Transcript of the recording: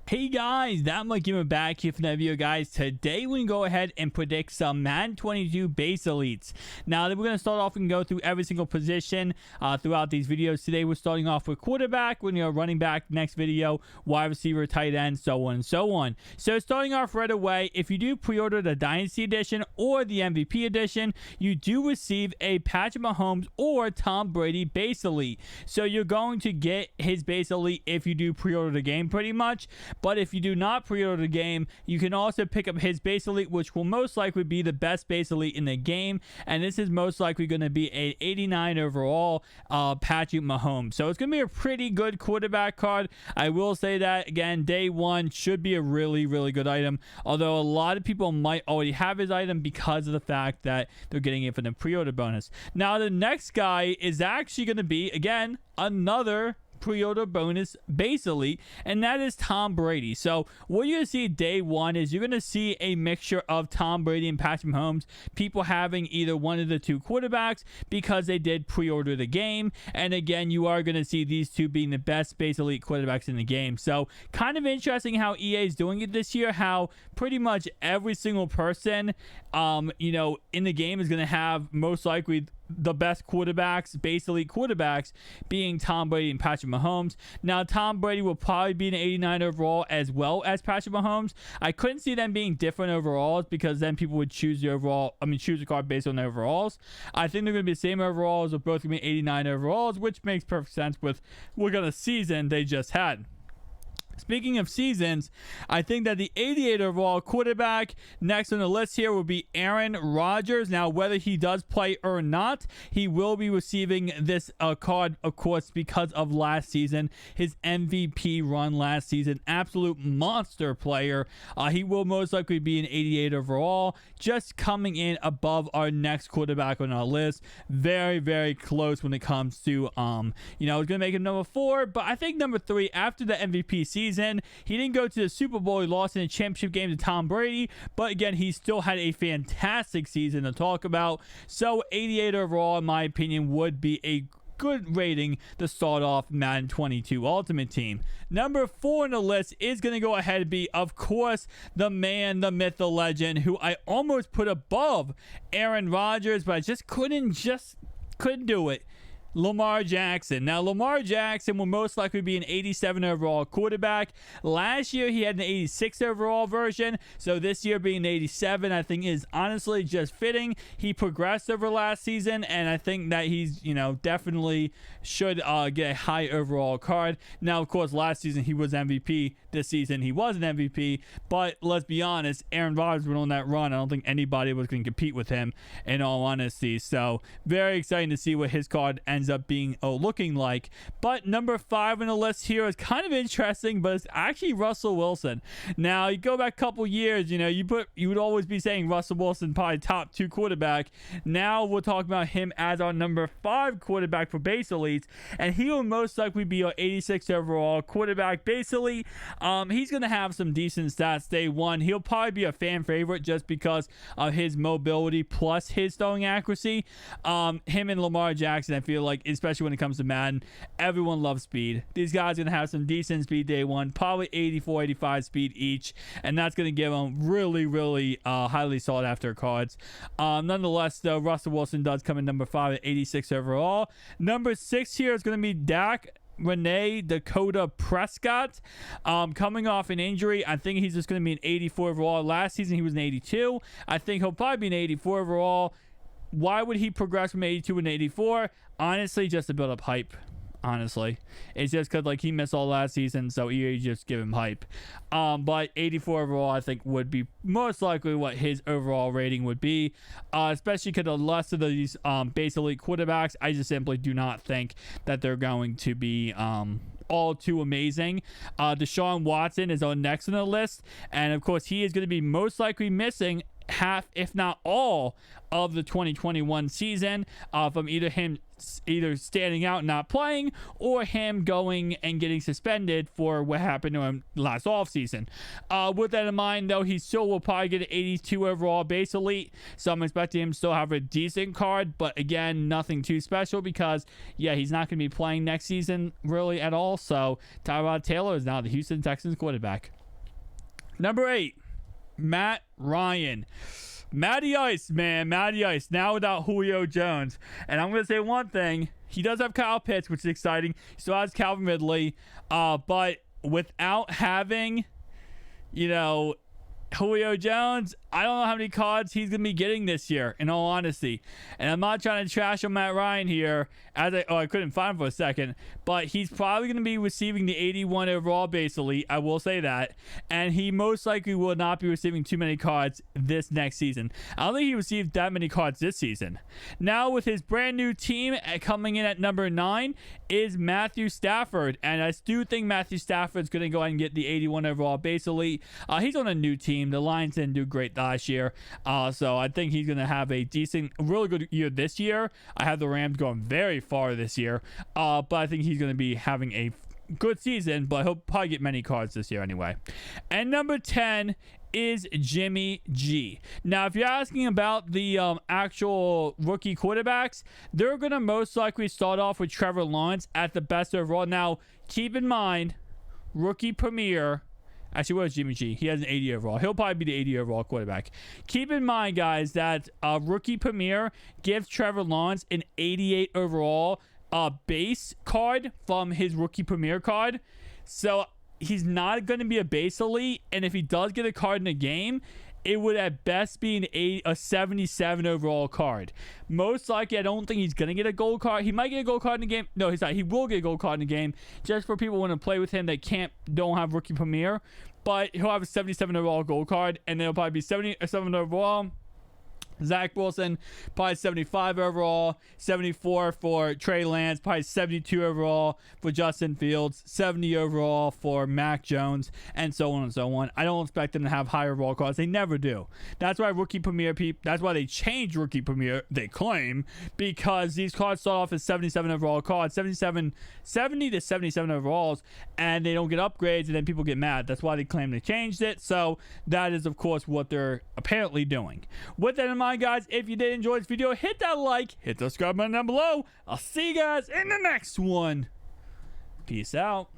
Hey guys, that might give me back here for that video, guys. Today we're going to go ahead and predict some Madden 22 base elites. Now, we're going to start off and go through every single position throughout these videos. Today we're starting off with quarterback, we're going to go running back next video, wide receiver, tight end, so on and so on. So starting off right away, if you do pre-order the Dynasty Edition or the MVP Edition, you do receive a Patrick Mahomes or Tom Brady base elite. So you're going to get his base elite if you do pre-order the game pretty much. But if you do not pre-order the game, you can also pick up his base elite, which will most likely be the best base elite in the game. And this is most likely going to be a 89 overall Patrick Mahomes. So it's going to be a pretty good quarterback card. I will say that, again, day one should be a really, really good item. Although a lot of people might already have his item because of the fact that they're getting it for the pre-order bonus. Now, the next guy is actually going to be, again, another pre-order bonus base elite, and that is Tom Brady. So what you're going to see day one is you're going to see a mixture of Tom Brady and Patrick Mahomes, people having either one of the two quarterbacks because they did pre-order the game. And again, you are going to see these two being the best base elite quarterbacks in the game. So kind of interesting how EA is doing it this year, how pretty much every single person in the game is going to have most likely the best quarterbacks, base elite quarterbacks, being Tom Brady and Patrick Mahomes. Now, Tom Brady will probably be an 89 overall as well as Patrick Mahomes. I couldn't see them being different overalls because then people would choose the card based on the overalls. I think they're going to be the same overalls. They're both going to be 89 overalls, which makes perfect sense with what kind of season they just had. Speaking of seasons, I think that the 88 overall quarterback next on the list here will be Aaron Rodgers. Now, whether he does play or not, he will be receiving this card, of course, because of last season, his MVP run last season. Absolute monster player. He will most likely be an 88 overall, just coming in above our next quarterback on our list. Very, very close when it comes to, it's going to make him number 4, but I think number 3 after the MVP season. He didn't go to the Super Bowl. He lost in the championship game to Tom Brady, but again, he still had a fantastic season to talk about. So 88 overall, in my opinion, would be a good rating to start off Madden 22 Ultimate Team. Number 4 on the list is going to go ahead and be, of course, the man, the myth, the legend, who I almost put above Aaron Rodgers, but I just couldn't do it. Lamar Jackson. Now, Lamar Jackson will most likely be an 87 overall quarterback. Last year, he had an 86 overall version. So this year being an 87, I think is honestly just fitting. He progressed over last season, and I think that he's, definitely should get a high overall card. Now, of course, last season he was MVP. This season he was an MVP. But let's be honest, Aaron Rodgers went on that run. I don't think anybody was going to compete with him, in all honesty. So very exciting to see what his card ends up being looking like. But number 5 on the list here is kind of interesting, but it's actually Russell Wilson. Now, you go back a couple years, you would always be saying Russell Wilson probably top 2 quarterback. Now we're talking about him as our number 5 quarterback for base elites, and he will most likely be our 86 overall quarterback base elite. He's going to have some decent stats day one. He'll probably be a fan favorite just because of his mobility plus his throwing accuracy. Him and Lamar Jackson, I feel like, especially when it comes to Madden, everyone loves speed. These guys are going to have some decent speed day one, probably 84, 85 speed each, and that's going to give them really, really highly sought after cards. Nonetheless, though, Russell Wilson does come in number 5 at 86 overall. Number 6 here is going to be Renee Dakota Prescott, coming off an injury. I think he's just going to be an 84 overall. Last season he was an 82. I think he'll probably be an 84 overall. Why would he progress from 82 and 84? Honestly, just to build up hype. Honestly, it's just because he missed all last season, so EA just give him hype. But 84 overall, I think, would be most likely what his overall rating would be, especially because the rest of these base elite quarterbacks, I just simply do not think that they're going to be all too amazing. Deshaun Watson is on next on the list, and of course, he is going to be most likely missing half, if not all, of the 2021 season, from either him standing out and not playing, or him going and getting suspended for what happened to him last offseason. With that in mind, though, he still will probably get an 82 overall base elite, so I'm expecting him to still have a decent card, but again, nothing too special because, yeah, he's not going to be playing next season really at all. So Tyrod Taylor is now the Houston Texans quarterback. Number 8, Matt Ryan. Matty Ice, man. Matty Ice. Now without Julio Jones. And I'm going to say one thing. He does have Kyle Pitts, which is exciting. He still has Calvin Ridley. But without having, Julio Jones, I don't know how many cards he's going to be getting this year, in all honesty. And I'm not trying to trash on Matt Ryan here, I couldn't find him for a second, but he's probably going to be receiving the 81 overall base elite, I will say that. And he most likely will not be receiving too many cards this next season. I don't think he received that many cards this season. Now, with his brand new team coming in at number 9 is Matthew Stafford. And I do think Matthew Stafford's going to go ahead and get the 81 overall base elite. He's on a new team. The Lions didn't do great last year. So I think he's going to have a really good year this year. I have the Rams going very far this year. But I think he's going to be having a good season, but he'll probably get many cards this year anyway. And number 10 is Jimmy G. Now, if you're asking about the actual rookie quarterbacks, they're going to most likely start off with Trevor Lawrence at the best overall. Now, keep in mind, rookie premier. Actually, where's Jimmy G? He has an 80 overall. He'll probably be the 80 overall quarterback. Keep in mind, guys, that rookie premier gives Trevor Lawrence an 88 overall base card from his rookie premier card. So he's not going to be a base elite. And if he does get a card in a game, it would at best be a 77 overall card. Most likely, I don't think he's going to get a gold card. He might get a gold card in the game. No, he's not. He will get a gold card in the game just for people who want to play with him that don't have rookie premier. But he'll have a 77 overall gold card, and it'll probably be 77 overall. Zach Wilson, probably 75 overall, 74 for Trey Lance, probably 72 overall for Justin Fields, 70 overall for Mac Jones, and so on and so on. I don't expect them to have higher overall cards. They never do. That's why rookie premier that's why they changed rookie premier, they claim, because these cards start off as 77 overall cards, 70 to 77 overalls, and they don't get upgrades, and then people get mad. That's why they claim they changed it. So that is, of course, what they're apparently doing. With that in mind, guys, if you did enjoy this video, hit that like, hit the subscribe button down below. I'll see you guys in the next one. Peace out.